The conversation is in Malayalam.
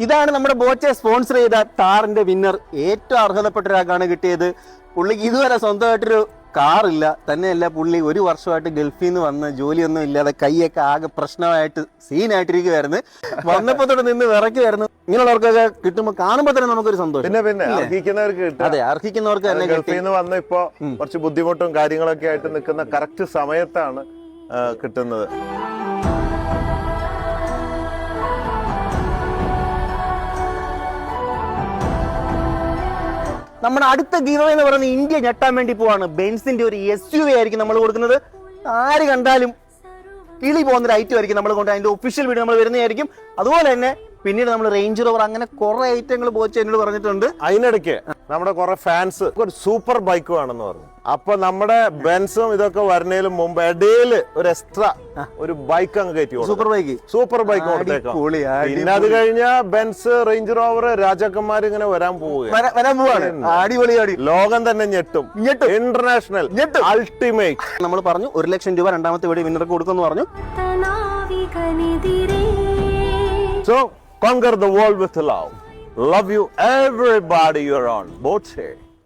ഇതാണ് നമ്മുടെ ബോച്ചെ സ്പോൺസർ ചെയ്ത താറിന്റെ വിന്നർ. ഏറ്റവും അർഹതപ്പെട്ട ഒരാൾക്കാണ് കിട്ടിയത്. പുള്ളിക്ക് ഇതുവരെ സ്വന്തമായിട്ടൊരു കാറില്ല. തന്നെയല്ല, പുള്ളി 1 വർഷമായിട്ട് ഗൾഫിൽ നിന്ന് വന്ന് ജോലിയൊന്നും ഇല്ലാതെ കൈയൊക്കെ ആകെ പ്രശ്നമായിട്ട് സീനായിട്ടിരിക്കുവായിരുന്നു. വന്നപ്പോ തൊട്ട് നിന്ന് വിറയ്ക്കുമായിരുന്നു. ഇങ്ങനെയുള്ളവർക്കൊക്കെ കിട്ടുമ്പോൾ കാണുമ്പോൾ തന്നെ നമുക്കൊരു സന്തോഷം. പിന്നെ അർഹിക്കുന്നവർക്ക് കിട്ടും. അതെ, അർഹിക്കുന്നവർക്ക് തന്നെ. ഗൾഫിൽ നിന്ന് വന്ന് ഇപ്പോ കുറച്ച് ബുദ്ധിമുട്ടും കാര്യങ്ങളൊക്കെ ആയിട്ട് നിൽക്കുന്ന കറക്റ്റ് സമയത്താണ് കിട്ടുന്നത്. നമ്മുടെ അടുത്ത ഗീവ് എന്ന് പറയുന്നത് ഇന്ത്യ ഞെട്ടാൻ വേണ്ടി പോവാണ്. ബെൻസിന്റെ ഒരു SUV ആയിരിക്കും നമ്മൾ കൊടുക്കുന്നത്. ആര് കണ്ടാലും കിളി പോകുന്നൊരു ഐറ്റം ആയിരിക്കും നമ്മൾ കൊണ്ട്. അതിന്റെ ഒഫീഷ്യൽ വീഡിയോ നമ്മൾ വരുന്നതായിരിക്കും. അതുപോലെ തന്നെ പിന്നീട് നമ്മൾ റേഞ്ച് റോവർ, അങ്ങനെ കുറെ ഐറ്റങ്ങൾ ബോച്ച് എന്നോട് പറഞ്ഞിട്ടുണ്ട്. അതിനിടയ്ക്ക് നമ്മുടെ കുറെ ഫാൻസ് ഒരു സൂപ്പർ ബൈക്ക് വേണമെന്ന് പറഞ്ഞു. അപ്പൊ നമ്മുടെ ബെൻസും ഇതൊക്കെ വരുന്നതിന് മുമ്പ് ഇടയിൽ ഒരു എക്സ്ട്രാ ഒരു ബൈക്ക് അങ്ങ് കയറ്റി, സൂപ്പർ ബൈക്ക് കൊടുത്തേക്കാം. പിന്നെ അത് കഴിഞ്ഞ ബെൻസ്, റേഞ്ച് റോവർ, രാജാക്കന്മാർ ഇങ്ങനെ വരാൻ പോവുകയാണ്. അടിപൊളി. ലോകം തന്നെ ഞെട്ടും. International ultimate. നമ്മൾ പറഞ്ഞു 1 ലക്ഷം രൂപ രണ്ടാമത്തെ വീഡിയോ വിന്നർക്ക് കൊടുക്കുമെന്ന് പറഞ്ഞു. So conquer the world with love. Love you everybody you're on. Both say.